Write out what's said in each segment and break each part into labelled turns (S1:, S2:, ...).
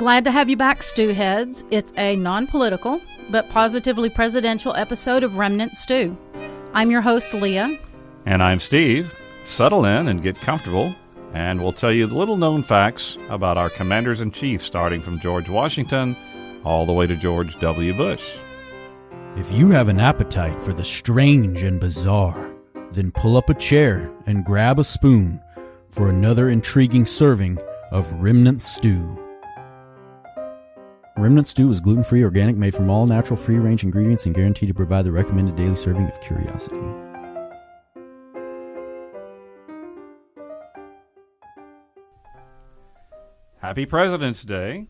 S1: Glad to have you back, StewHeads. It's a non-political, but positively presidential episode of Remnant Stew. I'm your host, Leah.
S2: And I'm Steve. Settle in and get comfortable, and we'll tell you the little-known facts about our commanders-in-chief, starting from George Washington all the way to George W. Bush.
S3: If you have an appetite for the strange and bizarre, then pull up a chair and grab a spoon for another intriguing serving of Remnant Stew. Remnant Stew is gluten-free, organic, made from all natural, free-range ingredients, and guaranteed to provide the recommended daily serving of curiosity.
S2: Happy President's Day.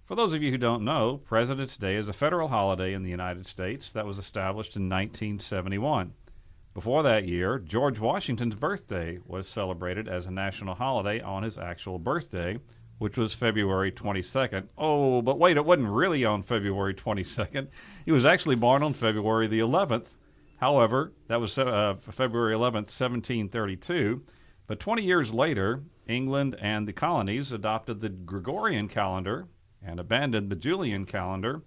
S2: For those of you who don't know, President's Day is a federal holiday in the United States that was established in 1971. Before that year, George Washington's birthday was celebrated as a national holiday on his actual birthday, which was February 22nd. Oh, but wait, it wasn't really on February 22nd. He was actually born on February the 11th. However, that was February 11th, 1732. But 20 years later, England and the colonies adopted the Gregorian calendar and abandoned the Julian calendar,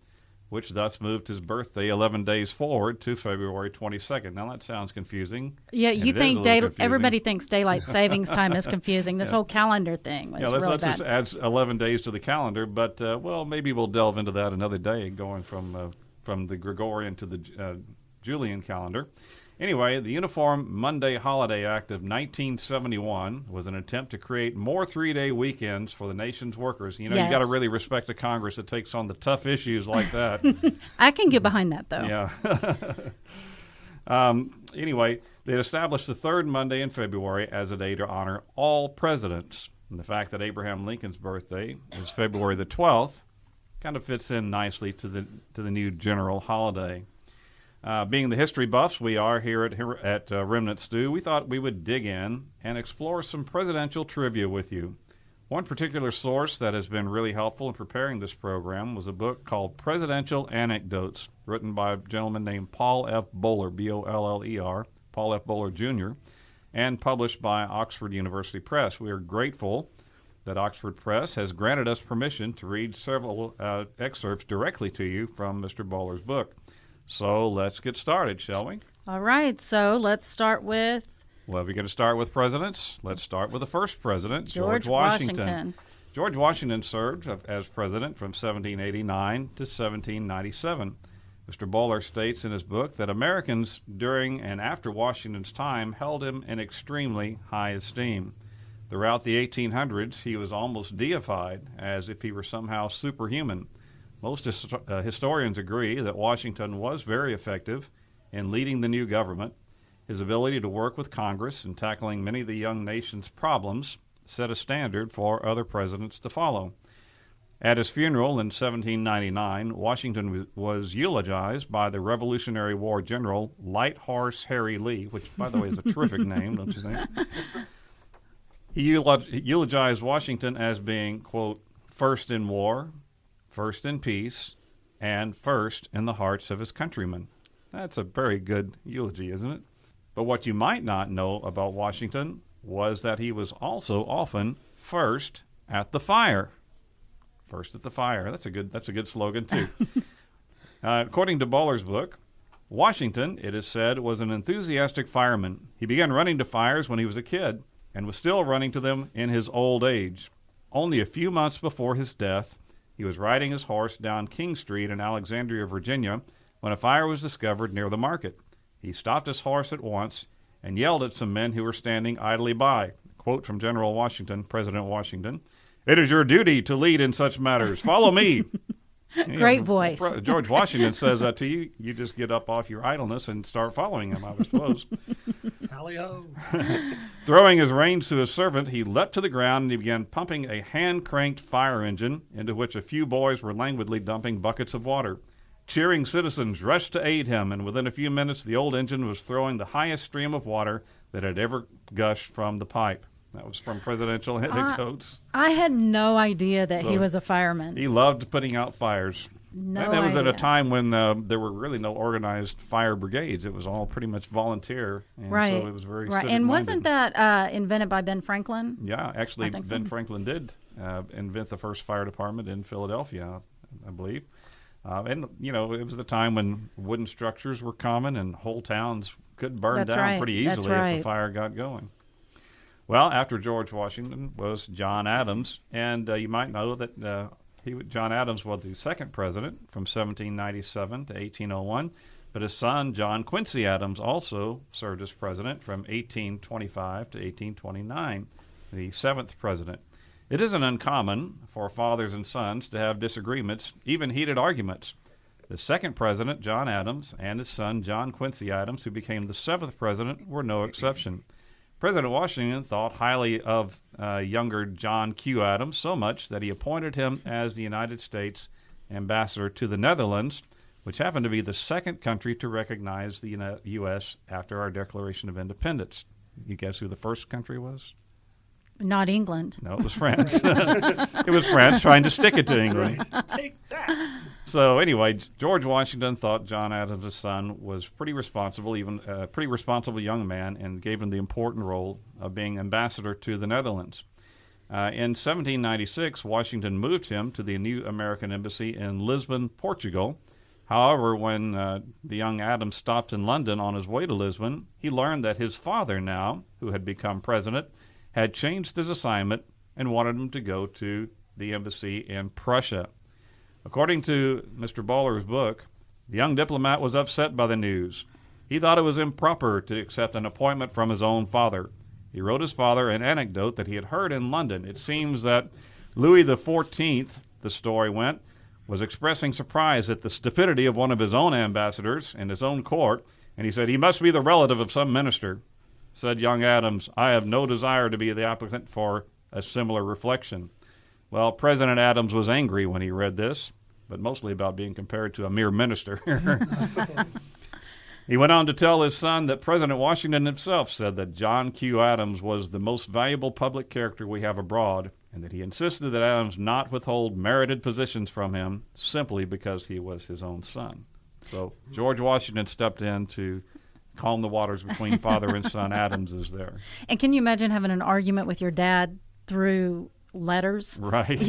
S2: which thus moved his birthday 11 days forward to February 22nd. Now, that sounds confusing.
S1: Yeah, you think everybody thinks daylight savings time is confusing. This whole calendar thing was real bad.
S2: Let's just add 11 days to the calendar, but, maybe we'll delve into that another day, going from the Gregorian to the Julian calendar. Anyway, the Uniform Monday Holiday Act of 1971 was an attempt to create more three-day weekends for the nation's workers. You know,
S1: Yes.
S2: You got to really respect a Congress that takes on the tough issues like that.
S1: I can get behind that, though.
S2: Yeah. Anyway, they established the third Monday in February as a day to honor all presidents. And the fact that Abraham Lincoln's birthday is February the 12th kind of fits in nicely to the new general holiday. Being the history buffs we are here at Remnant Stew, we thought we would dig in and explore some presidential trivia with you. One particular source that has been really helpful in preparing this program was a book called Presidential Anecdotes, written by a gentleman named Paul F. Bowler, B-O-L-L-E-R, Paul F. Bowler, Jr., and published by Oxford University Press. We are grateful that Oxford Press has granted us permission to read several excerpts directly to you from Mr. Bowler's book. So let's get started, shall we?
S1: All right, so let's start with...
S2: Well, we're going to start with presidents. Let's start with the first president,
S1: George Washington.
S2: George Washington served as president from 1789 to 1797. Mr. Bowler states in his book that Americans during and after Washington's time held him in extremely high esteem. Throughout the 1800s, he was almost deified, as if he were somehow superhuman. Most historians agree that Washington was very effective in leading the new government. His ability to work with Congress in tackling many of the young nation's problems set a standard for other presidents to follow. At his funeral in 1799, Washington was eulogized by the Revolutionary War General Light Horse Harry Lee, which, by the way, is a terrific name, don't you think? He eulogized Washington as being, quote, first in war, first in peace, and first in the hearts of his countrymen. That's a very good eulogy, isn't it? But what you might not know about Washington was that he was also often first at the fire. First at the fire. That's a good slogan, too. According to Bowler's book, Washington, it is said, was an enthusiastic fireman. He began running to fires when he was a kid and was still running to them in his old age. Only a few months before his death, he was riding his horse down King Street in Alexandria, Virginia, when a fire was discovered near the market. He stopped his horse at once and yelled at some men who were standing idly by. Quote from General Washington, President Washington, "It is your duty to lead in such matters. Follow me."
S1: Great voice.
S2: George Washington says that to you. You just get up off your idleness and start following him, I would suppose.
S4: Tally-ho.
S2: Throwing his reins to his servant, he leapt to the ground and he began pumping a hand-cranked fire engine into which a few boys were languidly dumping buckets of water. Cheering citizens rushed to aid him, and within a few minutes the old engine was throwing the highest stream of water that had ever gushed from the pipe. That was from Presidential Anecdotes.
S1: I had no idea that he was a fireman.
S2: He loved putting out fires.
S1: No
S2: And that was at a
S1: idea.
S2: time when there were really no organized fire brigades. It was all pretty much volunteer. And
S1: Right.
S2: So it was very
S1: right.
S2: civic
S1: And wasn't
S2: minded.
S1: that invented by Ben Franklin?
S2: Yeah, actually,
S1: I think
S2: Ben
S1: so.
S2: Franklin did invent the first fire department in Philadelphia, I believe. And, it was the time when wooden structures were common and whole towns could burn
S1: That's
S2: down
S1: right.
S2: pretty
S1: That's
S2: easily if
S1: right.
S2: the fire got going. Well, after George Washington was John Adams, and you might know that John Adams was the second president from 1797 to 1801, but his son, John Quincy Adams, also served as president from 1825 to 1829, the seventh president. It isn't uncommon for fathers and sons to have disagreements, even heated arguments. The second president, John Adams, and his son, John Quincy Adams, who became the seventh president, were no exception. President Washington thought highly of younger John Q. Adams so much that he appointed him as the United States ambassador to the Netherlands, which happened to be the second country to recognize the U.S. after our Declaration of Independence. You guess who the first country was?
S1: Not England.
S2: No, it was France. It was France trying to stick it to England.
S4: Take that.
S2: So anyway, George Washington thought John Adams' son was pretty responsible, even a pretty responsible young man, and gave him the important role of being ambassador to the Netherlands. In 1796, Washington moved him to the new American embassy in Lisbon, Portugal. However, when the young Adams stopped in London on his way to Lisbon, he learned that his father now, who had become president, had changed his assignment and wanted him to go to the embassy in Prussia. According to Mr. Baller's book, the young diplomat was upset by the news. He thought it was improper to accept an appointment from his own father. He wrote his father an anecdote that he had heard in London. It seems that Louis XIV, the story went, was expressing surprise at the stupidity of one of his own ambassadors in his own court, and he said, "He must be the relative of some minister." Said young Adams, "I have no desire to be the applicant for a similar reflection." Well, President Adams was angry when he read this, but mostly about being compared to a mere minister. He went on to tell his son that President Washington himself said that John Q. Adams was the most valuable public character we have abroad, and that he insisted that Adams not withhold merited positions from him simply because he was his own son. So George Washington stepped in to calm the waters between father and son Adamses there.
S1: And can you imagine having an argument with your dad through letters?
S2: Right.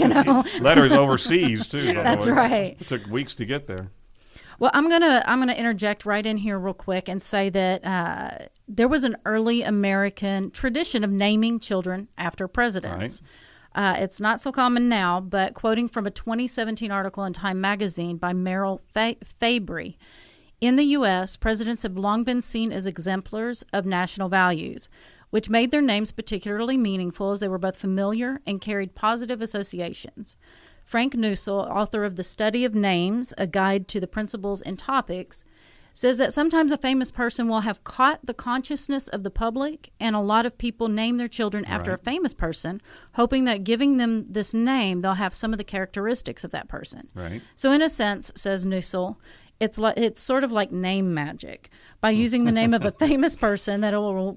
S1: Letters
S2: overseas, too.
S1: That's right.
S2: It took weeks to get there.
S1: Well, I'm gonna interject right in here real quick and say that there was an early American tradition of naming children after presidents. Right. It's not so common now, but quoting from a 2017 article in Time magazine by Merrill Fabry, in the U.S., presidents have long been seen as exemplars of national values, which made their names particularly meaningful as they were both familiar and carried positive associations. Frank Nussel, author of The Study of Names, A Guide to the Principles and Topics, says that sometimes a famous person will have caught the consciousness of the public, and a lot of people name their children after a famous person, hoping that giving them this name, they'll have some of the characteristics of that person.
S2: Right.
S1: So in a sense, says Nussel, it's sort of like name magic. By using the name of a famous person, that it will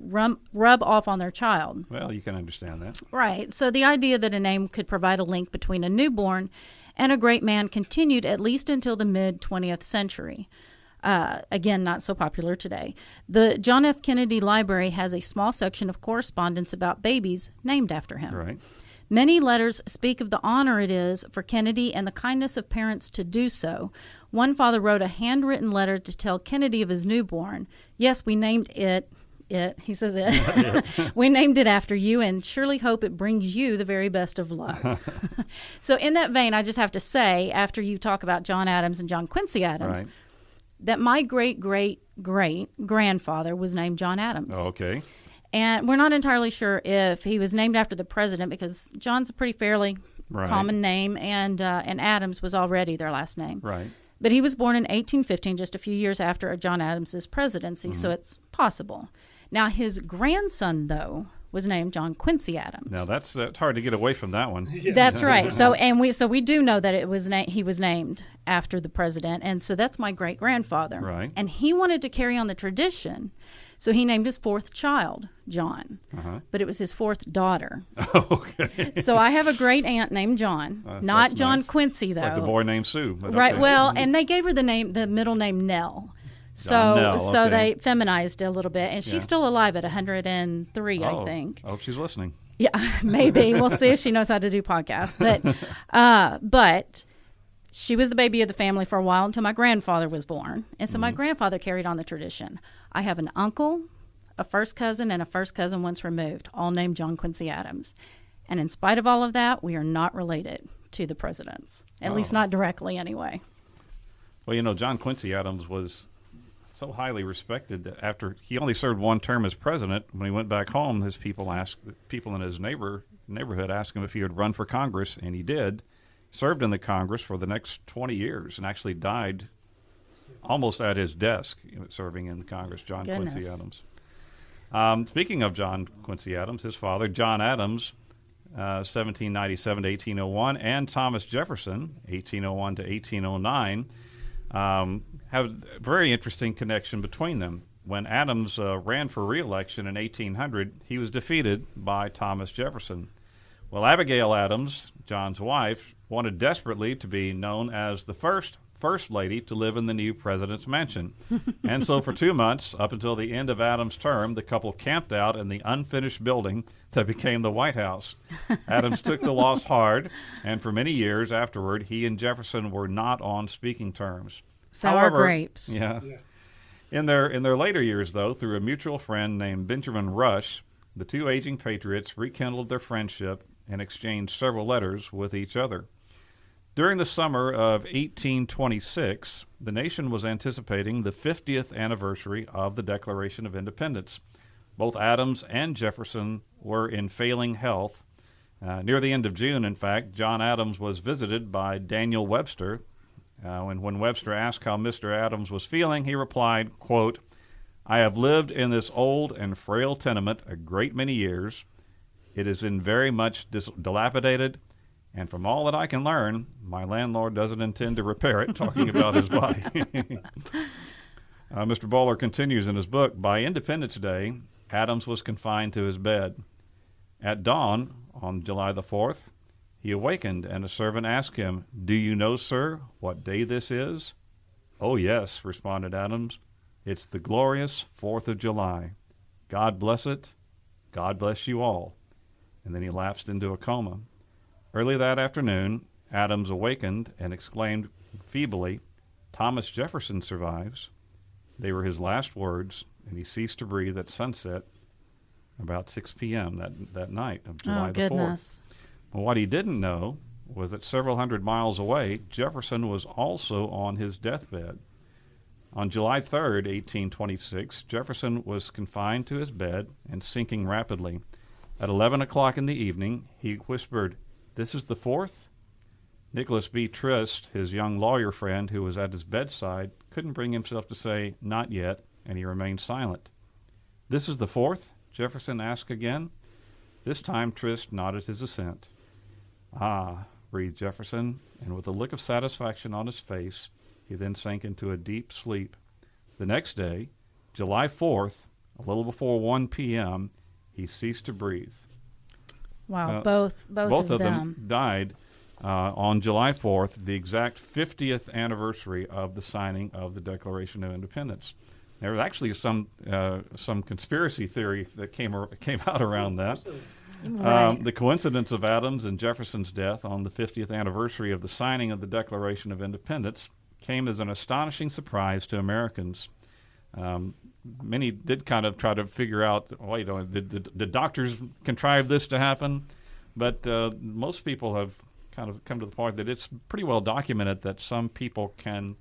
S1: rub off on their child.
S2: Well, you can understand that.
S1: Right. So the idea that a name could provide a link between a newborn and a great man continued at least until the mid-20th century. Again, not so popular today. The John F. Kennedy Library has a small section of correspondence about babies named after him.
S2: Right.
S1: Many letters speak of the honor it is for Kennedy and the kindness of parents to do so. One father wrote a handwritten letter to tell Kennedy of his newborn. Yes, we named it. He says it. We named it after you and surely hope it brings you the very best of luck. So in that vein, I just have to say, after you talk about John Adams and John Quincy Adams, that my great-great-great-grandfather was named John Adams.
S2: Oh, okay.
S1: And we're not entirely sure if he was named after the president, because John's a pretty fairly common name, and Adams was already their last name.
S2: Right.
S1: But he was born in 1815, just a few years after John Adams' presidency, so it's possible. Now, his grandson, though, was named John Quincy Adams.
S2: Now, that's it's hard to get away from that one.
S1: That's right. So we do know that it was he was named after the president, and so that's my great-grandfather.
S2: Right.
S1: And he wanted to carry on the tradition So he named his fourth child John, but it was his fourth daughter.
S2: Okay.
S1: So I have a great aunt named John, not John
S2: nice.
S1: Quincy, though.
S2: It's like the boy named Sue.
S1: Right.
S2: Okay.
S1: Well, and they gave her the middle name Nell.
S2: Nell,
S1: So
S2: okay.
S1: they feminized it a little bit, and she's still alive at 103, I think.
S2: I hope she's listening.
S1: Yeah, maybe. We'll see if she knows how to do podcasts. But she was the baby of the family for a while until my grandfather was born. And so my grandfather carried on the tradition. I have an uncle, a first cousin, and a first cousin once removed, all named John Quincy Adams. And in spite of all of that, we are not related to the presidents, at least not directly anyway.
S2: Well, John Quincy Adams was so highly respected that after he only served one term as president, when he went back home, his people in his neighborhood asked him if he would run for Congress, and he did. Served in the Congress for the next 20 years and actually died almost at his desk serving in the Congress, John Quincy Adams. Speaking of John Quincy Adams, his father, John Adams, 1797 to 1801, and Thomas Jefferson, 1801 to 1809, have a very interesting connection between them. When Adams ran for re-election in 1800, he was defeated by Thomas Jefferson. Well, Abigail Adams, John's wife, wanted desperately to be known as the first lady to live in the new president's mansion. And so for 2 months, up until the end of Adams' term, the couple camped out in the unfinished building that became the White House. Adams took the loss hard, and for many years afterward, he and Jefferson were not on speaking terms.
S1: Sour grapes.
S2: Yeah. In their later years, though, through a mutual friend named Benjamin Rush, the two aging patriots rekindled their friendship and exchanged several letters with each other. During the summer of 1826, the nation was anticipating the 50th anniversary of the Declaration of Independence. Both Adams and Jefferson were in failing health. Near the end of June, in fact, John Adams was visited by Daniel Webster. When Webster asked how Mr. Adams was feeling, he replied, quote, "I have lived in this old and frail tenement a great many years. It has been very much dilapidated, and from all that I can learn, my landlord doesn't intend to repair it," talking about his body. Mr. Bowler continues in his book, by Independence Day, Adams was confined to his bed. At dawn, on July the 4th, he awakened, and a servant asked him, "Do you know, sir, what day this is?" "Oh, yes," responded Adams. "It's the glorious 4th of July. God bless it. God bless you all." And then he lapsed into a coma. Early that afternoon, Adams awakened and exclaimed feebly, "Thomas Jefferson survives." They were his last words, and he ceased to breathe at sunset about 6 p.m. that night of July the 4th. Well, what he didn't know was that several hundred miles away, Jefferson was also on his deathbed. On July 3rd, 1826, Jefferson was confined to his bed and sinking rapidly. At 11 o'clock in the evening, he whispered, "This is the 4th?" Nicholas B. Trist, his young lawyer friend who was at his bedside, couldn't bring himself to say, "Not yet," and he remained silent. "This is the 4th?" Jefferson asked again. This time Trist nodded his assent. "Ah," breathed Jefferson, and with a look of satisfaction on his face, he then sank into a deep sleep. The next day, July 4th, a little before 1 p.m., he ceased to breathe.
S1: Wow, both of them
S2: died on July 4th, the exact 50th anniversary of the signing of the Declaration of Independence. There was actually some conspiracy theory that came out around that.
S1: Right.
S2: The coincidence of Adams and Jefferson's death on the 50th anniversary of the signing of the Declaration of Independence came as an astonishing surprise to Americans. Many did kind of try to figure out, did doctors contrive this to happen? But most people have kind of come to the point that it's pretty well documented that some people can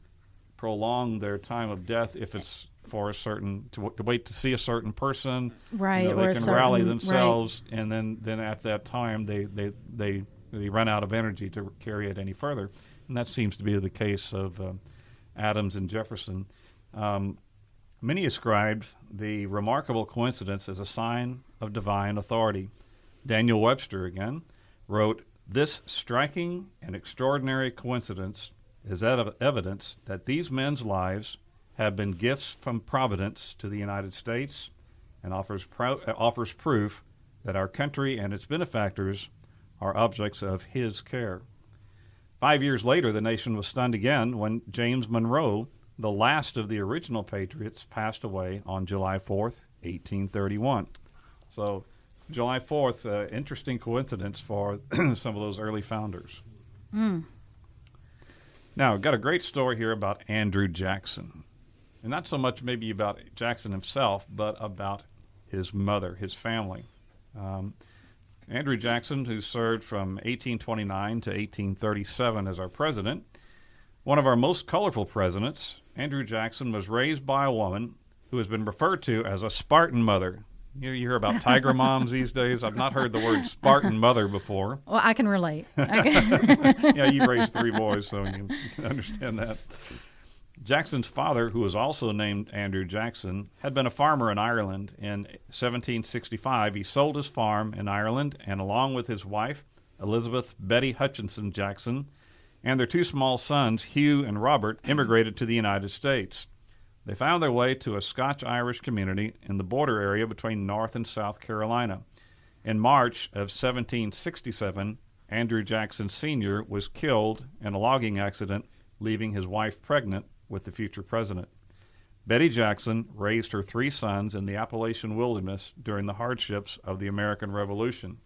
S2: prolong their time of death if it's for a certain to wait to see a certain person.
S1: Right,
S2: they can rally themselves, right. And then at that time they run out of energy to carry it any further. And that seems to be the case of Adams and Jefferson. Many ascribed the remarkable coincidence as a sign of divine authority. Daniel Webster, again, wrote, "This striking and extraordinary coincidence is evidence that these men's lives have been gifts from Providence to the United States and offers proof that our country and its benefactors are objects of his care. 5 years later, the nation was stunned again when James Monroe, the last of the original Patriots, passed away on July 4th, 1831. So July 4th, interesting coincidence for some of those early founders. Now, I've got a great story here about Andrew Jackson. And not so much maybe about Jackson himself, but about his mother, his family. Andrew Jackson, who served from 1829 to 1837 as our president, one of our most colorful presidents, Andrew Jackson was raised by a woman who has been referred to as a Spartan mother. You hear about tiger moms these days. I've not heard the word Spartan mother before.
S1: Well, I can relate.
S2: Yeah, you raised 3 boys, so you can understand that. Jackson's father, who was also named Andrew Jackson, had been a farmer in Ireland. In 1765, he sold his farm in Ireland, and along with his wife, Elizabeth Betty Hutchinson Jackson, and their 2 small sons, Hugh and Robert, immigrated to the United States. They found their way to a Scotch-Irish community in the border area between North and South Carolina. In March of 1767, Andrew Jackson Sr. was killed in a logging accident, leaving his wife pregnant with the future president. Betty Jackson raised her 3 sons in the Appalachian wilderness during the hardships of the American Revolution.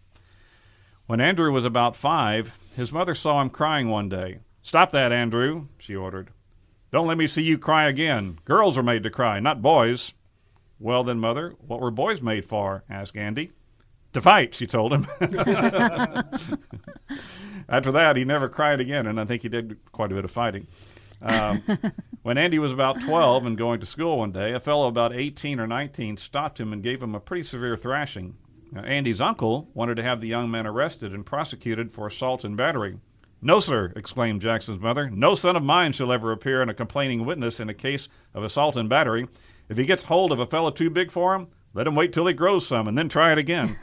S2: When Andrew was about 5, his mother saw him crying one day. "Stop that, Andrew," she ordered. "Don't let me see you cry again. Girls are made to cry, not boys." "Well then, Mother, what were boys made for?" asked Andy. "To fight," she told him. After that, he never cried again, and I think he did quite a bit of fighting. When Andy was about 12 and going to school one day, a fellow about 18 or 19 stopped him and gave him a pretty severe thrashing. Now, Andy's uncle wanted to have the young man arrested and prosecuted for assault and battery. "No, sir," exclaimed Jackson's mother. "No son of mine shall ever appear in a complaining witness in a case of assault and battery. If he gets hold of a fellow too big for him, let him wait till he grows some and then try it again."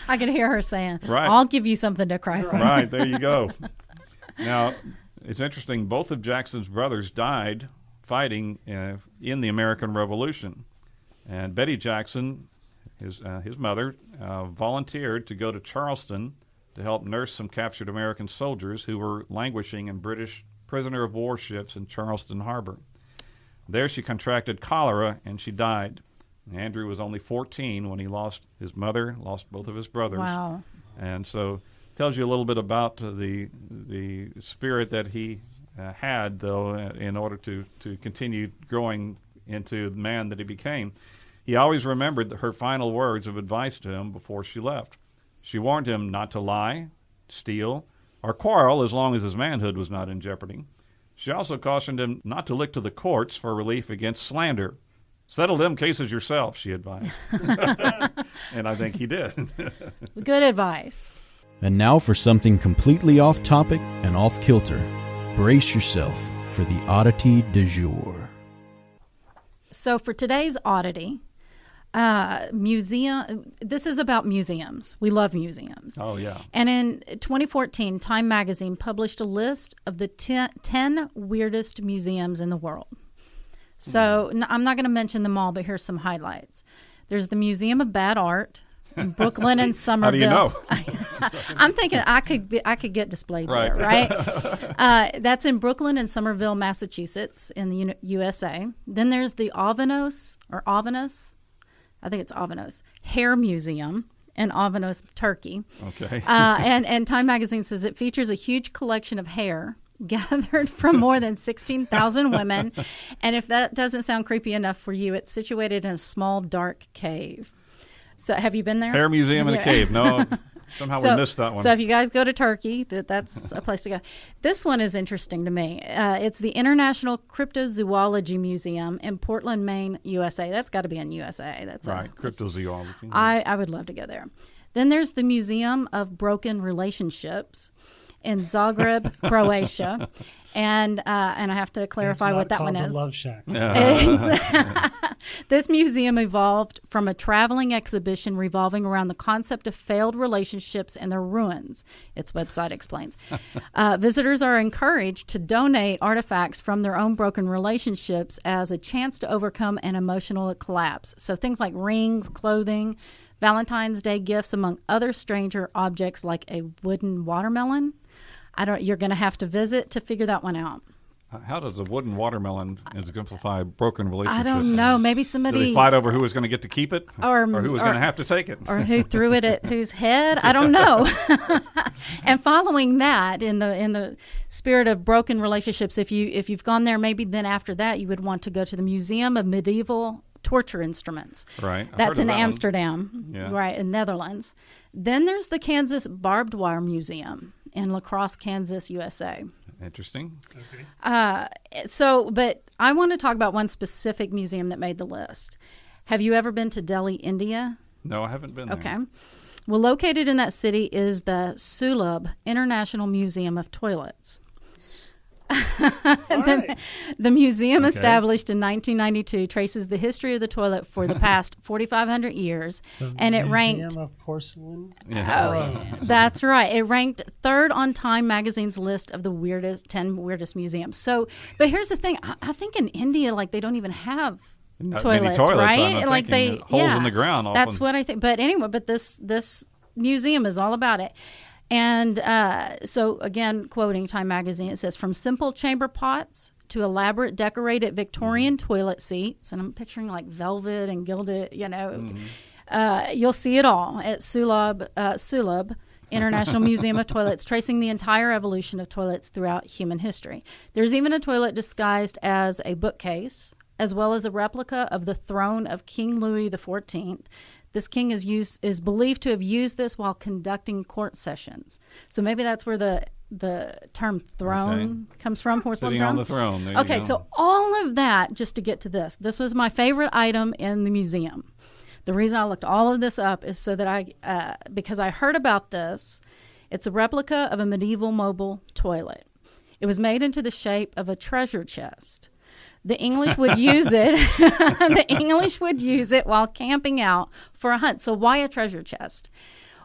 S1: I could hear her saying,
S2: right.
S1: "I'll give you something to cry for."
S2: Right, there you go. Now, it's interesting, both of Jackson's brothers died fighting in the American Revolution. And Betty Jackson, his mother, volunteered to go to Charleston to help nurse some captured American soldiers who were languishing in British prisoner-of-war ships in Charleston Harbor. There she contracted cholera, and she died. Andrew was only 14 when he lost his mother, lost both of his brothers.
S1: Wow.
S2: And so it tells you a little bit about the spirit that he had, though, in order to continue growing into the man that he became. He always remembered her final words of advice to him before she left. She warned him not to lie, steal, or quarrel as long as his manhood was not in jeopardy. She also cautioned him not to look to the courts for relief against slander. "Settle them cases yourself," she advised. And I think he did.
S1: Good advice.
S3: And now for something completely off topic and off kilter. Brace yourself for the oddity du jour.
S1: So for today's oddity, this is about museums. We love museums.
S2: Oh, yeah.
S1: And in 2014, Time magazine published a list of the 10 weirdest museums in the world. So I'm not going to mention them all, but here's some highlights. There's the Museum of Bad Art in Brooklyn and Somerville.
S2: How do you know?
S1: I'm thinking I could get displayed there, right? That's in Brooklyn and Somerville, Massachusetts, in the USA. Then there's the Avanos, I think it's Avanos, Hair Museum in Avanos, Turkey.
S2: Okay.
S1: And Time magazine says it features a huge collection of hair gathered from more than 16,000 women. And if that doesn't sound creepy enough for you, it's situated in a small, dark cave. So have you been there?
S2: Hair Museum in a cave. No, somehow we missed that one.
S1: So if you guys go to Turkey, that's a place to go. This one is interesting to me. It's the International Cryptozoology Museum in Portland, Maine, USA. That's got to be in USA. That's
S2: right, cryptozoology.
S1: I would love to go there. Then there's the Museum of Broken Relationships in Zagreb, Croatia. And I have to clarify what that one is.
S4: The Love Shack.
S1: This museum evolved from a traveling exhibition revolving around the concept of failed relationships and their ruins, its website explains. Visitors are encouraged to donate artifacts from their own broken relationships as a chance to overcome an emotional collapse. So things like rings, clothing, Valentine's Day gifts, among other stranger objects like a wooden watermelon. You're going to have to visit to figure that one out.
S2: How does a wooden watermelon exemplify broken relationships?
S1: I don't know. Maybe somebody...
S2: Do they fight over who was going to get to keep it? Or who was going to have to take it?
S1: Or who threw it at whose head? I don't know. And following that, in the spirit of broken relationships, if you've gone there, maybe then after that you would want to go to the Museum of Medieval Torture Instruments.
S2: Right.
S1: That's in Amsterdam, right, in Netherlands. Then there's the Kansas Barbed Wire Museum in La Crosse, Kansas, USA.
S2: Interesting.
S4: Okay.
S1: But I want to talk about one specific museum that made the list. Have you ever been to Delhi, India?
S2: No, I haven't been there.
S1: Okay. Well, located in that city is the Sulabh International Museum of Toilets. The museum, established in 1992, traces the history of the toilet for the past 4,500 years, and it ranked
S4: Museum of Porcelain.
S1: That's right. It ranked third on Time Magazine's list of the 10 weirdest museums. So, but here's the thing: I think in India, they don't even have toilets, right?
S2: Holes in the ground. Often.
S1: That's what I think. But anyway, this museum is all about it. And so, again, quoting Time Magazine, it says, from simple chamber pots to elaborate decorated Victorian toilet seats, and I'm picturing velvet and gilded, you'll see it all at Sulabh International Museum of Toilets, tracing the entire evolution of toilets throughout human history. There's even a toilet disguised as a bookcase, as well as a replica of the throne of King Louis XIV. This king is believed to have used this while conducting court sessions. So maybe that's where the term throne comes from, porcelain
S2: Sitting
S1: throne.
S2: on the throne. There
S1: okay, so all of that, just to get to this. This was my favorite item in the museum. The reason I looked all of this up is so that because I heard about this. It's a replica of a medieval mobile toilet. It was made into the shape of a treasure chest. The English would use it. The English would use it while camping out for a hunt. So why a treasure chest?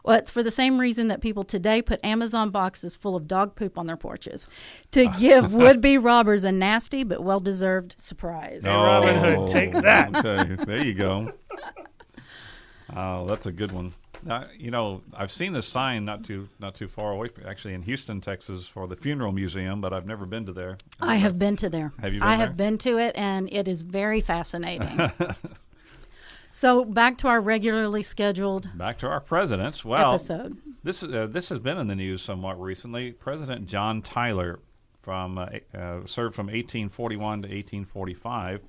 S1: Well, it's for the same reason that people today put Amazon boxes full of dog poop on their porches, to give would-be robbers a nasty but well-deserved surprise.
S4: Hey, Robin Hood, take that.
S2: Okay, there you go. Oh, that's a good one. I've seen this sign not too far away, actually in Houston, Texas, for the Funeral Museum, but I've never been to there.
S1: I have been to there.
S2: Have you been
S1: I
S2: there?
S1: have been to it, and it is very fascinating. So back to our regularly scheduled
S2: back to our presidents. Well,
S1: episode.
S2: This has been in the news somewhat recently. President John Tyler served from 1841 to 1845.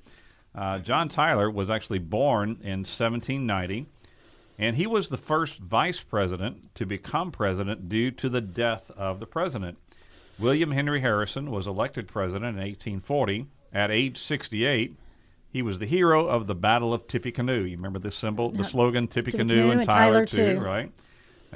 S2: John Tyler was actually born in 1790. And he was the first vice president to become president due to the death of the president. William Henry Harrison was elected president in 1840. At age 68, he was the hero of the Battle of Tippecanoe. You remember this symbol, the slogan, Tippecanoe and Tyler too, right?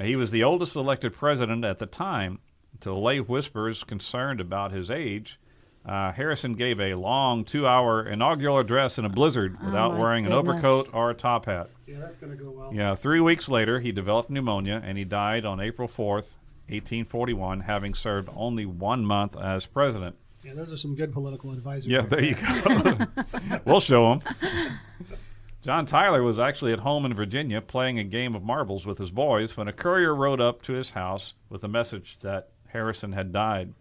S2: He was the oldest elected president at the time. To allay whispers concerned about his age, Harrison gave a long 2-hour inaugural address in a blizzard without wearing an overcoat or a top hat.
S4: Yeah, that's going to go well.
S2: Yeah, 3 weeks later, he developed pneumonia, and he died on April 4th, 1841, having served only 1 month as president.
S4: Yeah, those are some good political advisors.
S2: Yeah, there you go. We'll show him. John Tyler was actually at home in Virginia playing a game of marbles with his boys when a courier rode up to his house with a message that Harrison had died.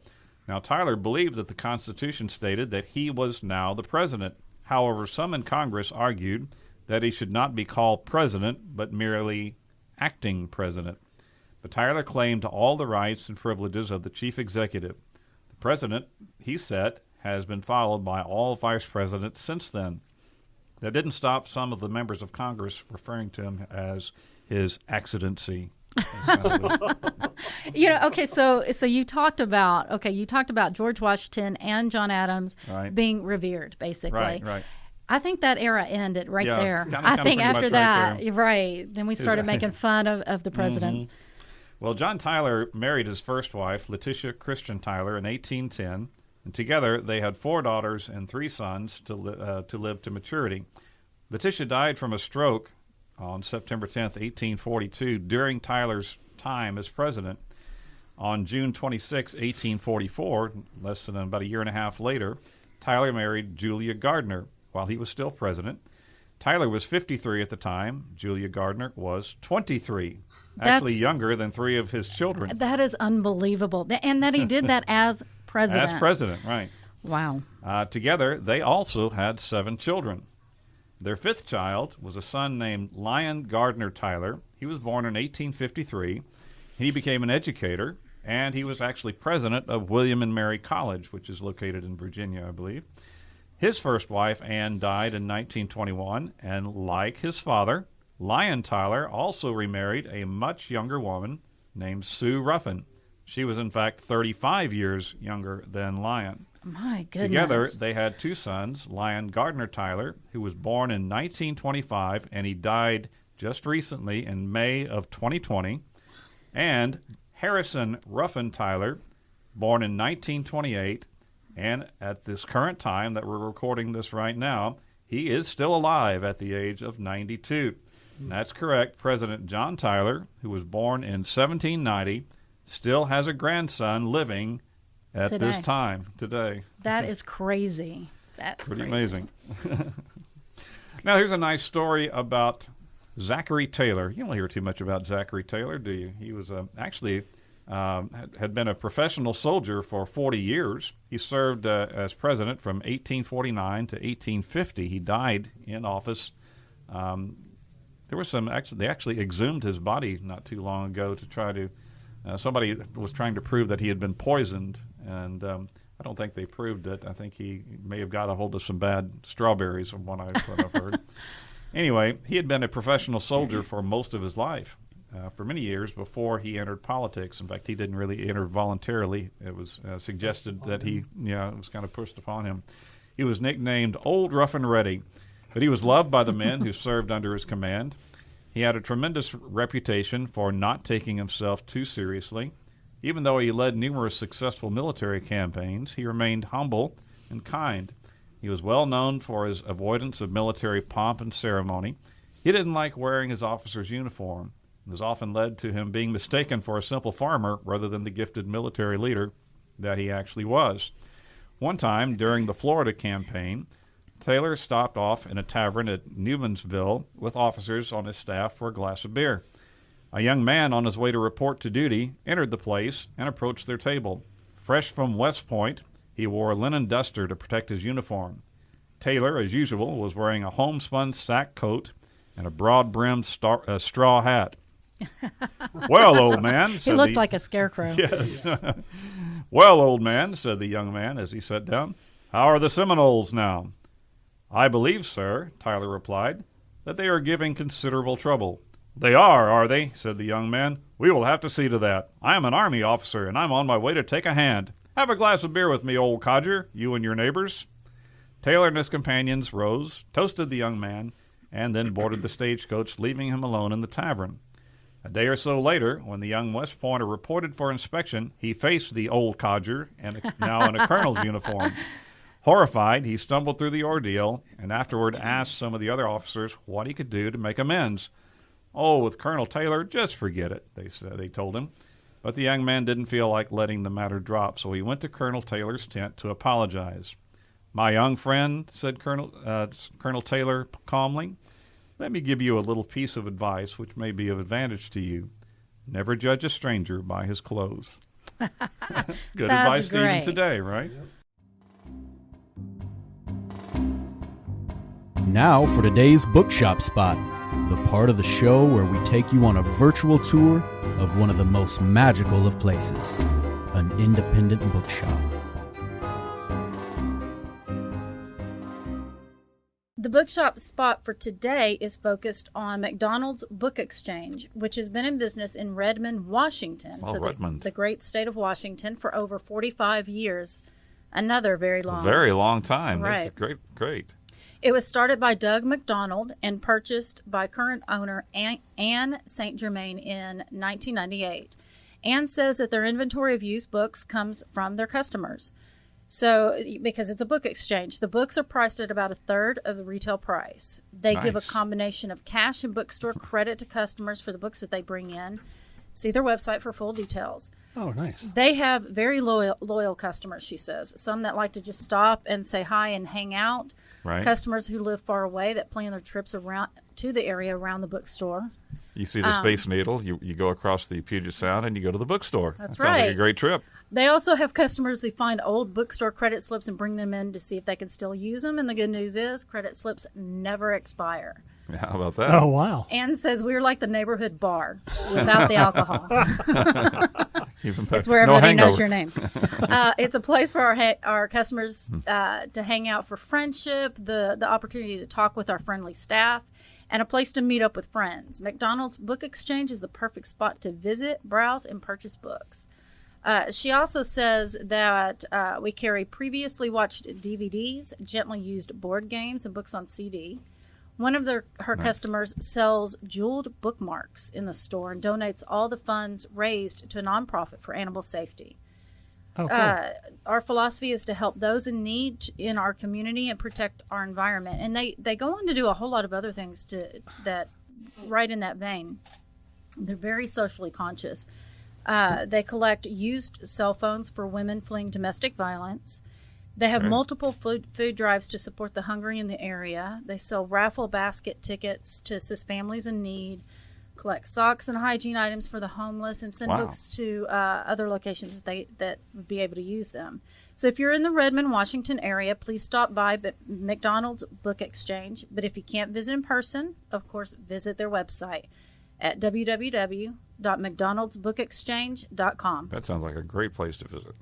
S2: Now, Tyler believed that the Constitution stated that he was now the president. However, some in Congress argued that he should not be called president, but merely acting president. But Tyler claimed all the rights and privileges of the chief executive. The precedent, he said, has been followed by all vice presidents since then. That didn't stop some of the members of Congress referring to him as his excellency.
S1: So you talked about George Washington and John Adams being revered, basically.
S2: Right.
S1: I think that era ended right there.
S2: Kinda
S1: I think after that,
S2: right
S1: then we started making fun of the presidents.
S2: Mm-hmm. Well, John Tyler married his first wife, Letitia Christian Tyler, in 1810. And together, they had 4 daughters and 3 sons to live to maturity. Letitia died from a stroke on September 10th, 1842, during Tyler's time as president. On June 26, 1844, less than about a year and a half later, Tyler married Julia Gardner while he was still president. Tyler was 53 at the time. Julia Gardner was 23, actually younger than 3 of his children.
S1: That is unbelievable. And that he did that as president.
S2: As president, right.
S1: Wow.
S2: Together, they also had 7 children. Their 5th child was a son named Lyon Gardner Tyler. He was born in 1853. He became an educator, and he was actually president of William and Mary College, which is located in Virginia, I believe. His first wife, Anne, died in 1921, and like his father, Lyon Tyler also remarried a much younger woman named Sue Ruffin. She was, in fact, 35 years younger than Lyon.
S1: My goodness.
S2: Together, they had 2 sons, Lyon Gardner Tyler, who was born in 1925, and he died just recently in May of 2020, and Harrison Ruffin Tyler, born in 1928, and at this current time that we're recording this right now, he is still alive at the age of 92. And that's correct. President John Tyler, who was born in 1790, still has a grandson living at this time today.
S1: That is crazy. That's
S2: pretty
S1: crazy.
S2: Amazing. Now, here's a nice story about Zachary Taylor. You don't hear too much about Zachary Taylor, do you? He was actually had been a professional soldier for 40 years. He served as president from 1849 to 1850. He died in office. There was they actually exhumed his body not too long ago to try to, somebody was trying to prove that he had been poisoned, and I don't think they proved it. I think he may have got a hold of some bad strawberries from what I've heard. Anyway, he had been a professional soldier for most of his life. For many years before he entered politics. In fact, he didn't really enter voluntarily. It was suggested that it was kind of pushed upon him. He was nicknamed Old Rough and Ready, but he was loved by the men who served under his command. He had a tremendous reputation for not taking himself too seriously. Even though he led numerous successful military campaigns, he remained humble and kind. He was well known for his avoidance of military pomp and ceremony. He didn't like wearing his officer's uniform. This often led to him being mistaken for a simple farmer rather than the gifted military leader that he actually was. One time, during the Florida campaign, Taylor stopped off in a tavern at Newmansville with officers on his staff for a glass of beer. A young man on his way to report to duty entered the place and approached their table. Fresh from West Point, he wore a linen duster to protect his uniform. Taylor, as usual, was wearing a homespun sack coat and a broad-brimmed straw hat. Well, old man,
S1: he looked like a scarecrow.
S2: Yes. Well, old man, said the young man as he sat down, how are the Seminoles now? I believe, sir, Tyler replied, that they are giving considerable trouble. They are they? Said the young man. We will have to see to that. I am an army officer, and I'm on my way to take a hand. Have a glass of beer with me, old codger, you and your neighbors. Taylor and his companions rose, toasted the young man, and then boarded the stagecoach, leaving him alone in the tavern. A day or so later, when the young West Pointer reported for inspection, he faced the old codger, now in a colonel's uniform. Horrified, he stumbled through the ordeal and afterward asked some of the other officers what he could do to make amends. Oh, with Colonel Taylor, just forget it, they told him. But the young man didn't feel like letting the matter drop, so he went to Colonel Taylor's tent to apologize. My young friend, said Colonel Taylor calmly, let me give you a little piece of advice which may be of advantage to you. Never judge a stranger by his clothes. Good advice to even today, right?
S3: Yep. Now for today's bookshop spot, the part of the show where we take you on a virtual tour of one of the most magical of places, an independent bookshop.
S1: The bookshop spot for today is focused on McDonald's Book Exchange, which has been in business in Redmond, Washington,
S2: Redmond.
S1: The great state of Washington, for over 45 years. Another very long
S2: time.
S1: Right.
S2: That's great.
S1: It was started by Doug McDonald and purchased by current owner Anne St. Germain in 1998. Anne says that their inventory of used books comes from their customers. So, because it's a book exchange, the books are priced at about a third of the retail price. They give a combination of cash and bookstore credit to customers for the books that they bring in. See their website for full details.
S4: Oh, nice.
S1: They have very loyal customers, she says. Some that like to just stop and say hi and hang out.
S2: Right.
S1: Customers who live far away that plan their trips around to the area around the bookstore.
S2: You see the Space Needle, you go across the Puget Sound, and you go to the bookstore.
S1: That's
S2: that sounds
S1: right.
S2: like a great trip.
S1: They also have customers who find old bookstore credit slips and bring them in to see if they can still use them. And the good news is credit slips never expire.
S2: Yeah, how about that?
S4: Oh, wow.
S1: Anne says we're like the neighborhood bar without the alcohol. It's where everybody knows your name. It's a place for our customers to hang out for friendship, the opportunity to talk with our friendly staff, and a place to meet up with friends. McDonald's Book Exchange is the perfect spot to visit, browse, and purchase books. She also says that we carry previously watched DVDs, gently used board games, and books on CD. One of her customers sells jeweled bookmarks in the store and donates all the funds raised to a nonprofit for animal safety.
S4: Oh, cool.
S1: Our philosophy is to help those in need in our community and protect our environment. And they go on to do a whole lot of other things that right in that vein. They're very socially conscious. They collect used cell phones for women fleeing domestic violence. They have multiple food drives to support the hungry in the area. They sell raffle basket tickets to assist families in need, collect socks and hygiene items for the homeless, and send books to other locations that would be able to use them. So if you're in the Redmond, Washington area, please stop by McDonald's Book Exchange. But if you can't visit in person, of course, visit their website at www.mcdonaldsbookexchange.com.
S2: That sounds like a great place to visit.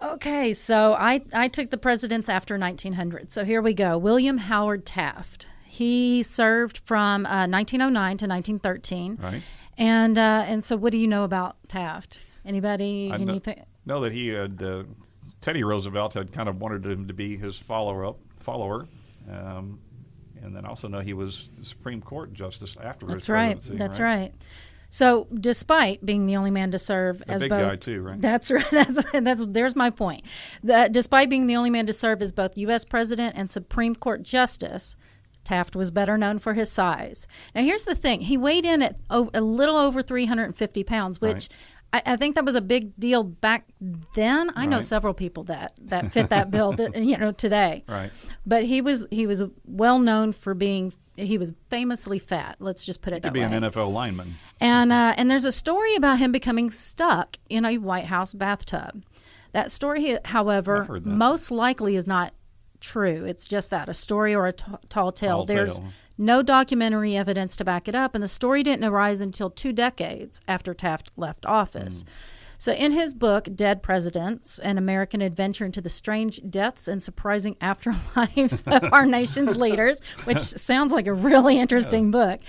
S1: Okay, so I took the presidents after 1900. So here we go. William Howard Taft. He served from 1909 to 1913.
S2: Right.
S1: And so what do you know about Taft? Anybody? Anything?
S2: Know that he had Teddy Roosevelt had kind of wanted him to be his follower. And then also know he was the Supreme Court justice after his presidency.
S1: That's right. So, despite being the only man to serve as
S2: big
S1: both,
S2: guy too, right?
S1: That's right. There's my point. Despite being the only man to serve as both U.S. president and Supreme Court justice, Taft was better known for his size. Now, here's the thing: he weighed in at a little over 350 pounds, which I think that was a big deal back then. I know several people that fit that bill, today.
S2: Right.
S1: But he was well known for being. He was famously fat. Let's just put it that way.
S2: He could be an NFL lineman.
S1: And there's a story about him becoming stuck in a White House bathtub. That story, however, most likely is not true. It's just a story or a tall tale. There's no documentary evidence to back it up, and the story didn't arise until 2 decades after Taft left office. So in his book, Dead Presidents, An American Adventure into the Strange Deaths and Surprising Afterlives of Our Nation's Leaders, which sounds like a really interesting book,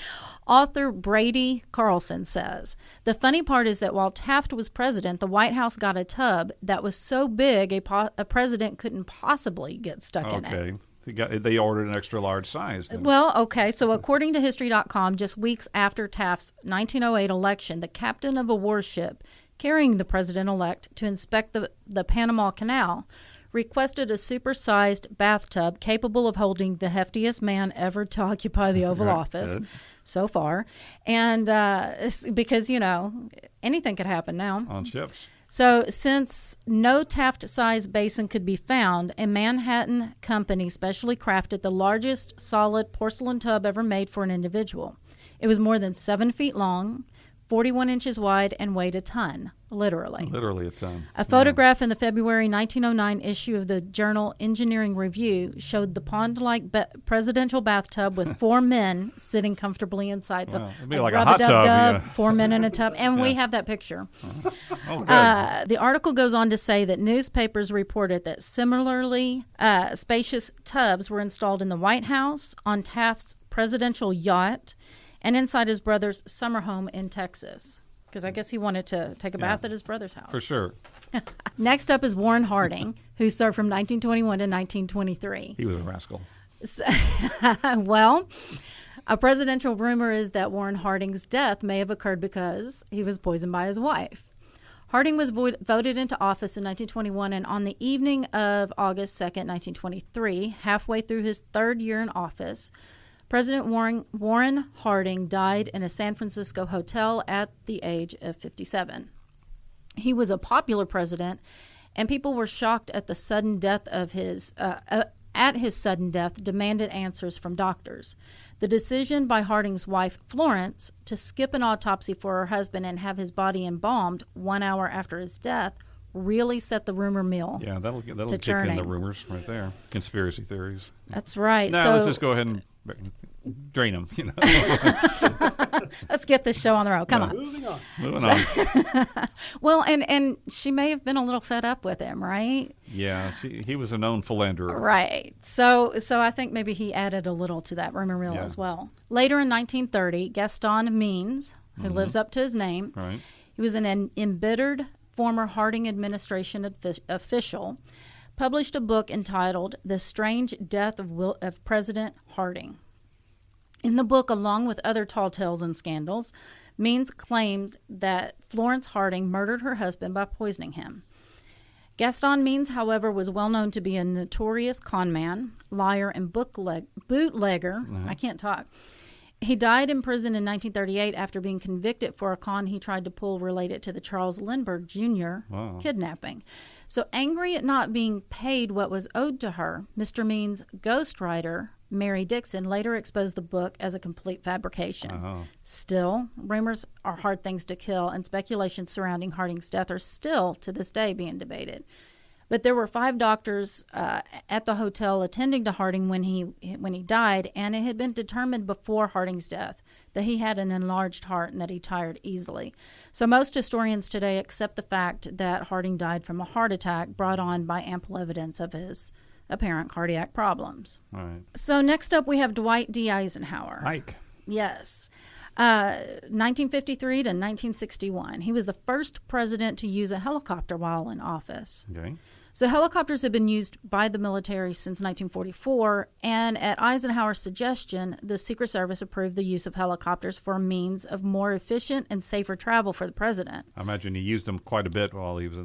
S1: author Brady Carlson says, the funny part is that while Taft was president, the White House got a tub that was so big a president couldn't possibly get stuck in it.
S2: They ordered an extra large size. Then.
S1: Well, okay. So according to History.com, just weeks after Taft's 1908 election, the captain of a warship carrying the president-elect to inspect the Panama Canal requested a supersized bathtub capable of holding the heftiest man ever to occupy the Oval Office so far. And because, anything could happen now.
S2: On ships.
S1: So since no Taft-sized basin could be found, a Manhattan company specially crafted the largest solid porcelain tub ever made for an individual. It was more than 7 feet long, 41 inches wide, and weighed a ton, literally.
S2: Literally a ton.
S1: A photograph in the February 1909 issue of the journal Engineering Review showed the pond-like presidential bathtub with 4 men sitting comfortably inside. So
S2: it'd be like a hot tub.
S1: 4 men in a tub, and we have that picture.
S2: Oh, good.
S1: The article goes on to say that newspapers reported that similarly spacious tubs were installed in the White House, on Taft's presidential yacht, and inside his brother's summer home in Texas. Because I guess he wanted to take a bath at his brother's house.
S2: For sure.
S1: Next up is Warren Harding, who served from 1921 to 1923.
S2: He was a rascal.
S1: Well, a presidential rumor is that Warren Harding's death may have occurred because he was poisoned by his wife. Harding was voted into office in 1921, and on the evening of August 2nd, 1923, halfway through his third year in office, President Warren Harding died in a San Francisco hotel at the age of 57. He was a popular president, and people were shocked at the sudden death of his sudden death, demanded answers from doctors. The decision by Harding's wife, Florence, to skip an autopsy for her husband and have his body embalmed 1 hour after his death really set the rumor mill.
S2: Yeah, that'll kick in the rumors right there. Conspiracy theories.
S1: That's right.
S2: Now let's just go ahead and drain them.
S1: Let's get this show on the road. Come on.
S2: Moving on.
S1: Well, and she may have been a little fed up with him, right?
S2: Yeah, he was a known philanderer.
S1: Right. So I think maybe he added a little to that rumor mill as well. Later in 1930, Gaston Means, who lives up to his name,
S2: right.
S1: He was an embittered former Harding administration official, published a book entitled The Strange Death of President Harding. In the book, along with other tall tales and scandals, Means claimed that Florence Harding murdered her husband by poisoning him. Gaston Means, however, was well known to be a notorious conman, liar, and bootlegger. I can't talk. He died in prison in 1938 after being convicted for a con he tried to pull related to the Charles Lindbergh Jr. Kidnapping. So angry at not being paid what was owed to her, Mr. Means' ghostwriter, Mary Dixon, later exposed the book as a complete fabrication. Still, rumors are hard things to kill, and speculations surrounding Harding's death are still, to this day, being debated. But there were 5 doctors at the hotel attending to Harding when he died, and it had been determined before Harding's death that he had an enlarged heart and that he tired easily. So most historians today accept the fact that Harding died from a heart attack brought on by ample evidence of his apparent cardiac problems.
S2: Right.
S1: So next up we have Dwight D. Eisenhower.
S2: Ike.
S1: Yes. 1953 to 1961. He was the first president to use a helicopter while in office.
S2: Okay.
S1: So helicopters have been used by the military since 1944, and at Eisenhower's suggestion, the Secret Service approved the use of helicopters for a means of more efficient and safer travel for the president.
S2: I imagine he used them quite a bit while he was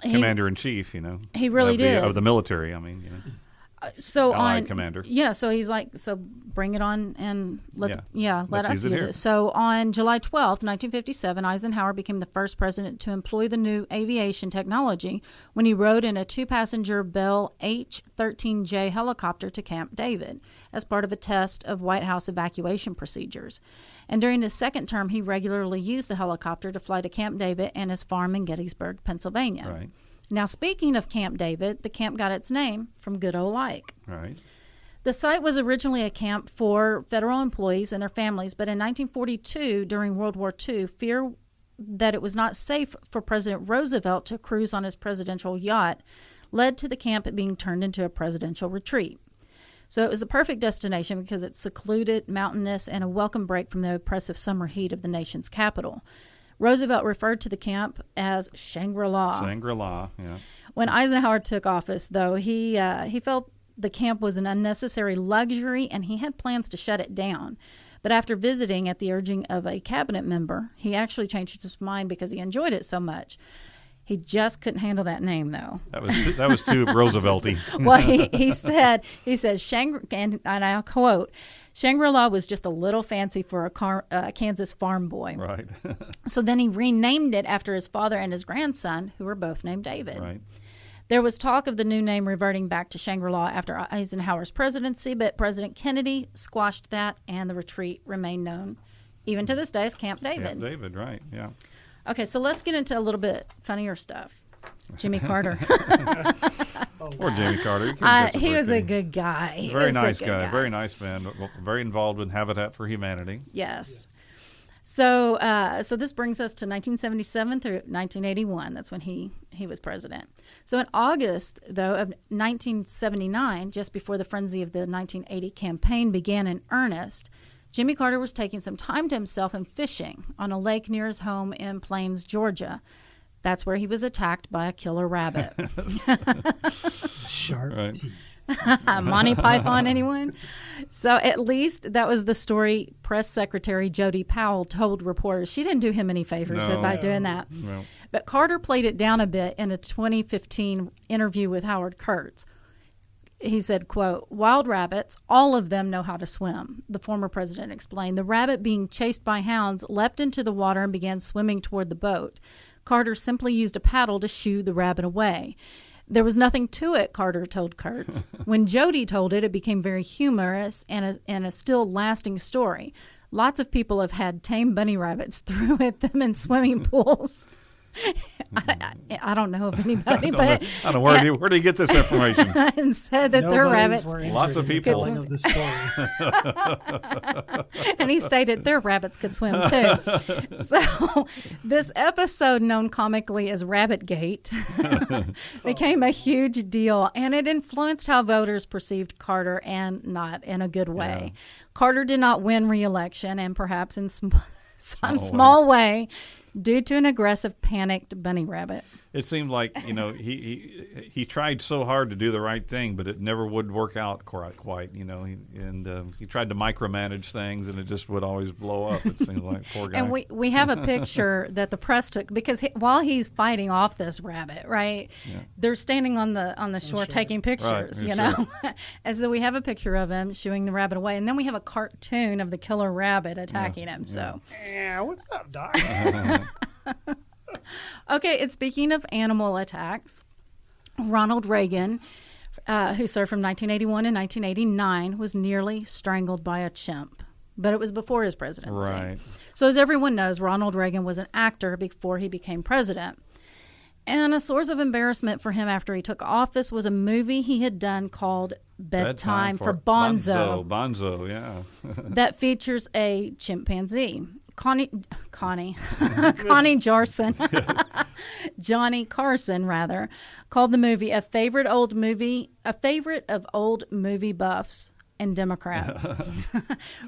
S2: commander-in-chief,
S1: He really did.
S2: Of the military, Allied commander.
S1: Yeah, so he's like, so bring it on and let us use it. So on July 12th, 1957, Eisenhower became the first president to employ the new aviation technology when he rode in a 2-passenger Bell H-13J helicopter to Camp David as part of a test of White House evacuation procedures. And during his second term, he regularly used the helicopter to fly to Camp David and his farm in Gettysburg, Pennsylvania.
S2: Right.
S1: Now, speaking of Camp David, the camp got its name from good old Ike.
S2: Right.
S1: The site was originally a camp for federal employees and their families, but in 1942, during World War II, fear that it was not safe for President Roosevelt to cruise on his presidential yacht led to the camp being turned into a presidential retreat. So it was the perfect destination because it's secluded, mountainous, and a welcome break from the oppressive summer heat of the nation's capital. Roosevelt referred to the camp as Shangri-La.
S2: Shangri-La, yeah.
S1: When Eisenhower took office, though, he felt the camp was an unnecessary luxury and he had plans to shut it down. But after visiting at the urging of a cabinet member, he actually changed his mind because he enjoyed it so much. He just couldn't handle that name, though.
S2: That was too Roosevelt-y.
S1: Well, he said, and I'll quote, Shangri-La was just a little fancy for a Kansas farm boy.
S2: Right.
S1: So then he renamed it after his father and his grandson, who were both named David.
S2: Right.
S1: There was talk of the new name reverting back to Shangri-La after Eisenhower's presidency, but President Kennedy squashed that, and the retreat remained known, even to this day, as Camp David.
S2: Camp David, right, yeah.
S1: Okay, so let's get into a little bit funnier stuff. Jimmy Carter.
S2: Poor Jimmy Carter.
S1: He was a good guy.
S2: Very nice guy. Very nice man. Very involved in Habitat for Humanity.
S1: Yes. So this brings us to 1977 through 1981. That's when he was president. So in August, though, of 1979, just before the frenzy of the 1980 campaign began in earnest, Jimmy Carter was taking some time to himself and fishing on a lake near his home in Plains, Georgia. That's where he was attacked by a killer rabbit.
S4: Sharp teeth.
S1: Monty Python, anyone? So at least that was the story press secretary Jody Powell told reporters. She didn't do him any favors by doing that.
S2: No.
S1: But Carter played it down a bit in a 2015 interview with Howard Kurtz. He said, quote, "Wild rabbits, all of them know how to swim," the former president explained. The rabbit, being chased by hounds, leapt into the water and began swimming toward the boat. Carter simply used a paddle to shoo the rabbit away. There was nothing to it, Carter told Kurtz. When Jody told it, it became very humorous and a still lasting story. Lots of people have had tame bunny rabbits thrown at them in swimming pools. I don't know of anybody,
S2: I don't know where do you get this information?
S1: And said that their rabbits.
S2: Lots of people.
S4: Of the story.
S1: And he stated their rabbits could swim too. So this episode, known comically as Rabbitgate, became a huge deal, and it influenced how voters perceived Carter, and not in a good way. Yeah. Carter did not win re-election, and perhaps in some small way, due to an aggressive, panicked bunny rabbit.
S2: It seemed like, he tried so hard to do the right thing, but it never would work out quite. He tried to micromanage things, and it just would always blow up. It seemed like, poor guy.
S1: And we have a picture that the press took because while he's fighting off this rabbit, right? Yeah. They're standing on the shore taking pictures,
S2: Sure.
S1: And so we have a picture of him shooing the rabbit away, and then we have a cartoon of the killer rabbit attacking him. So,
S4: yeah, what's up, Doc?
S1: Okay, and speaking of animal attacks, Ronald Reagan, who served from 1981 to 1989, was nearly strangled by a chimp. But it was before his presidency.
S2: Right.
S1: So as everyone knows, Ronald Reagan was an actor before he became president. And a source of embarrassment for him after he took office was a movie he had done called Bedtime for Bonzo.
S2: Bonzo, yeah.
S1: That features a chimpanzee. Johnny Carson, called the movie a favorite of old movie buffs and Democrats.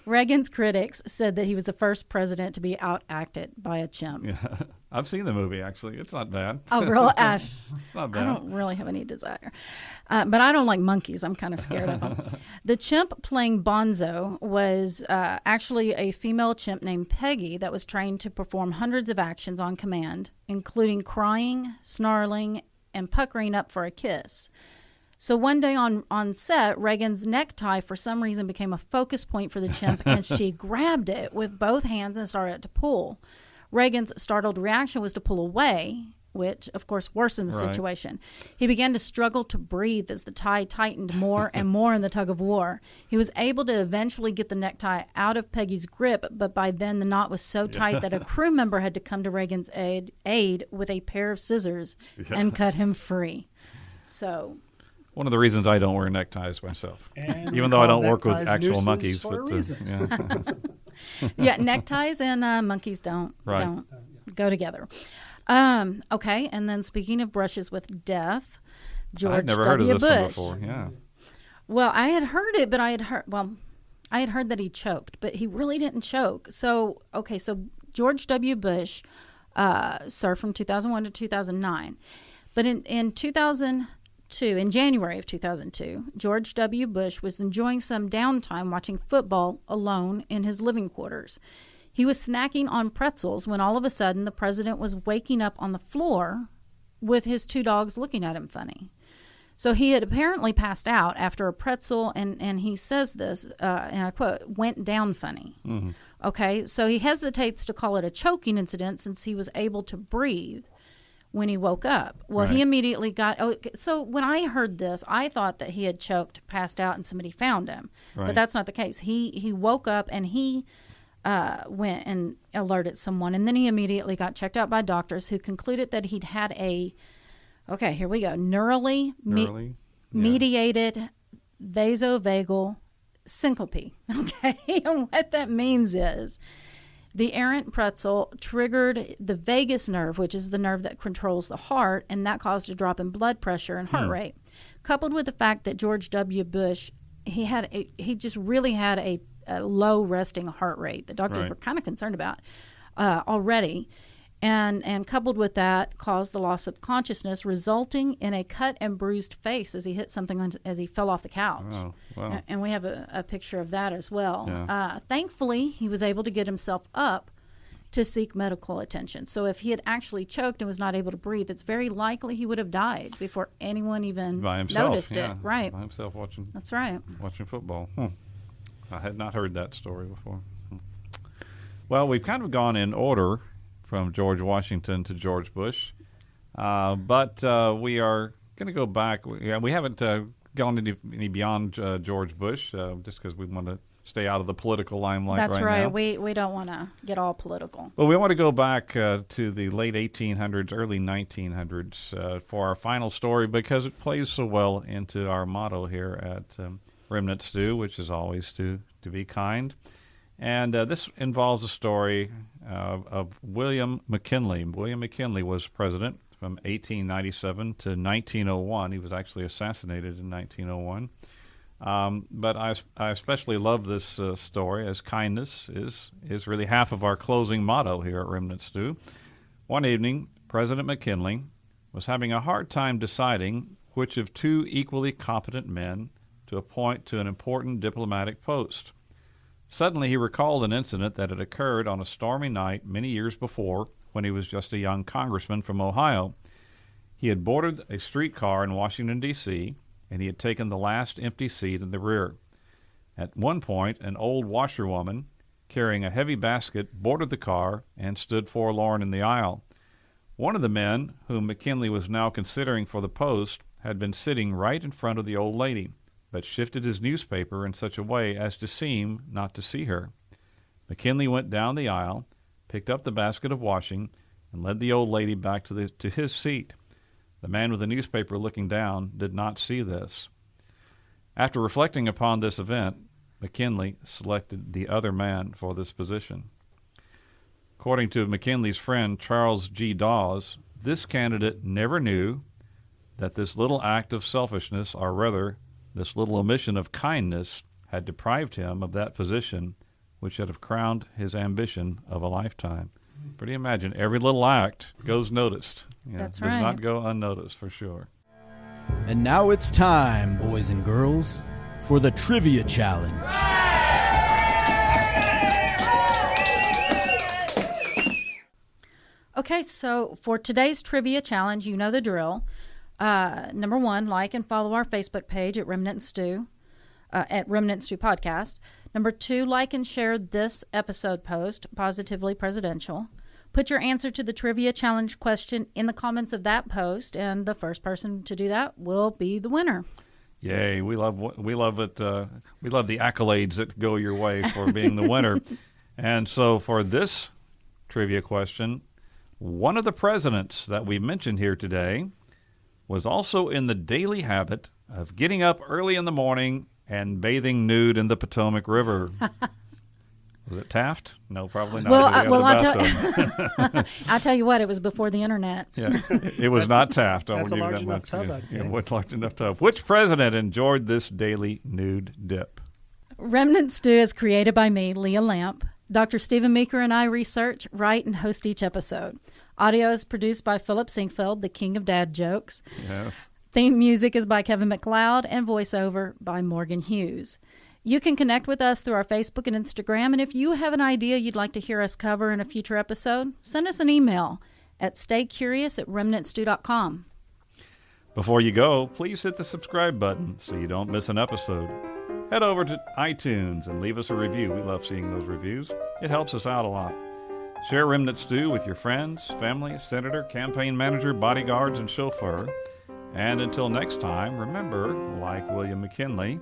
S1: Reagan's critics said that he was the first president to be outacted by a chimp.
S2: Yeah. I've seen the movie, actually. It's not bad.
S1: Oh, really?
S2: It's not bad.
S1: I don't really have any desire. But I don't like monkeys. I'm kind of scared of them. The chimp playing Bonzo was actually a female chimp named Peggy that was trained to perform hundreds of actions on command, including crying, snarling, and puckering up for a kiss. So one day on set, Reagan's necktie for some reason became a focus point for the chimp, and she grabbed it with both hands and started to pull. Reagan's startled reaction was to pull away, which, of course, worsened the situation. He began to struggle to breathe as the tie tightened more and more in the tug of war. He was able to eventually get the necktie out of Peggy's grip, but by then the knot was so tight that a crew member had to come to Reagan's aid with a pair of scissors and cut him free. So...
S2: one of the reasons I don't wear neckties myself, even though I don't work with actual monkeys.
S1: Yeah, neckties and monkeys don't go together. Okay, and then speaking of brushes with death, George
S2: I'd never
S1: W.
S2: heard of this
S1: Bush.
S2: one before. Yeah.
S1: Well, I had heard it, but I had heard that he choked, but he really didn't choke. So George W. Bush served from 2001 to 2009, but in 2002, in January of 2002, George W. Bush was enjoying some downtime watching football alone in his living quarters. He was snacking on pretzels when all of a sudden the president was waking up on the floor with his two dogs looking at him funny. So he had apparently passed out after a pretzel, and he says this, and I quote, "went down funny." Mm-hmm. Okay, so he hesitates to call it a choking incident since he was able to breathe when he woke up. Well, he immediately so when I heard this, I thought that he had choked, passed out, and somebody found him. Right. But that's not the case. He woke up, and he went and alerted someone, and then he immediately got checked out by doctors who concluded that he'd had here we go, neurally mediated vasovagal syncope. Okay, and what that means is the errant pretzel triggered the vagus nerve, which is the nerve that controls the heart, and that caused a drop in blood pressure and heart rate. Coupled with the fact that George W. Bush, he just really had a low resting heart rate. The doctors were kind of concerned about already. and coupled with that caused the loss of consciousness, resulting in a cut and bruised face as he hit something as he fell off the couch.
S2: Oh, wow.
S1: And we have a picture of that as well.
S2: Yeah.
S1: Thankfully, he was able to get himself up to seek medical attention. So if he had actually choked and was not able to breathe, it's very likely he would have died before anyone even
S2: By himself,
S1: noticed
S2: yeah.
S1: it. Right.
S2: By himself watching.
S1: That's right.
S2: Watching football. I had not heard that story before. Well, we've kind of gone in order from George Washington to George Bush, but we are going to go back. We haven't gone any beyond George Bush just because we want to stay out of the political limelight.
S1: That's
S2: right now.
S1: We don't want to get all political.
S2: Well, we want to go back to the late 1800s, early 1900s for our final story because it plays so well into our motto here at Remnant Stew, which is always to be kind. And this involves a story of William McKinley. William McKinley was president from 1897 to 1901. He was actually assassinated in 1901. But I especially love this story, as kindness is really half of our closing motto here at Remnant Stew. One evening, President McKinley was having a hard time deciding which of two equally competent men to appoint to an important diplomatic post. Suddenly, he recalled an incident that had occurred on a stormy night many years before when he was just a young congressman from Ohio. He had boarded a streetcar in Washington, D.C., and he had taken the last empty seat in the rear. At one point, an old washerwoman, carrying a heavy basket, boarded the car and stood forlorn in the aisle. One of the men, whom McKinley was now considering for the post, had been sitting right in front of the old lady, but shifted his newspaper in such a way as to seem not to see her. McKinley went down the aisle, picked up the basket of washing, and led the old lady back to his seat. The man with the newspaper looking down did not see this. After reflecting upon this event, McKinley selected the other man for this position. According to McKinley's friend Charles G. Dawes, this candidate never knew that this little act of selfishness, or rather, this little omission of kindness, had deprived him of that position which should have crowned his ambition of a lifetime. Pretty imagine, every little act goes noticed.
S1: That's
S2: does
S1: right.
S2: not go unnoticed, for sure.
S3: And now it's time, boys and girls, for the Trivia Challenge.
S1: Okay, so for today's Trivia Challenge, you know the drill. Number one, like and follow our Facebook page at Remnant Stew, at Remnant Stew Podcast. Number two, like and share this episode post, Positively Presidential. Put your answer to the Trivia Challenge question in the comments of that post, and the first person to do that will be the winner.
S2: Yay! We love it. We love the accolades that go your way for being the winner. And so for this trivia question, one of the presidents that we mentioned here today was also in the daily habit of getting up early in the morning and bathing nude in the Potomac River. Was it Taft? No, probably not.
S1: I'll tell you what, it was before the internet.
S2: Yeah, it was not Taft.
S4: That's a large enough tub, I'd say.
S2: Yeah, large enough tub. Which president enjoyed this daily nude dip?
S1: Remnant Stew is created by me, Leah Lamp. Dr. Judy Meeker and I research, write, and host each episode. Audio is produced by Philip Sinquefield, the king of dad jokes.
S2: Yes.
S1: Theme music is by Kevin MacLeod and voiceover by Morgan Hughes. You can connect with us through our Facebook and Instagram, and if you have an idea you'd like to hear us cover in a future episode, send us an email at staycurious@remnantstew.com.
S2: Before you go, please hit the subscribe button so you don't miss an episode. Head over to iTunes and leave us a review. We love seeing those reviews. It helps us out a lot. Share Remnant Stew with your friends, family, senator, campaign manager, bodyguards, and chauffeur. And until next time, remember, like William McKinley,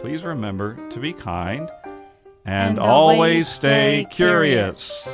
S2: please remember to be kind and always stay curious.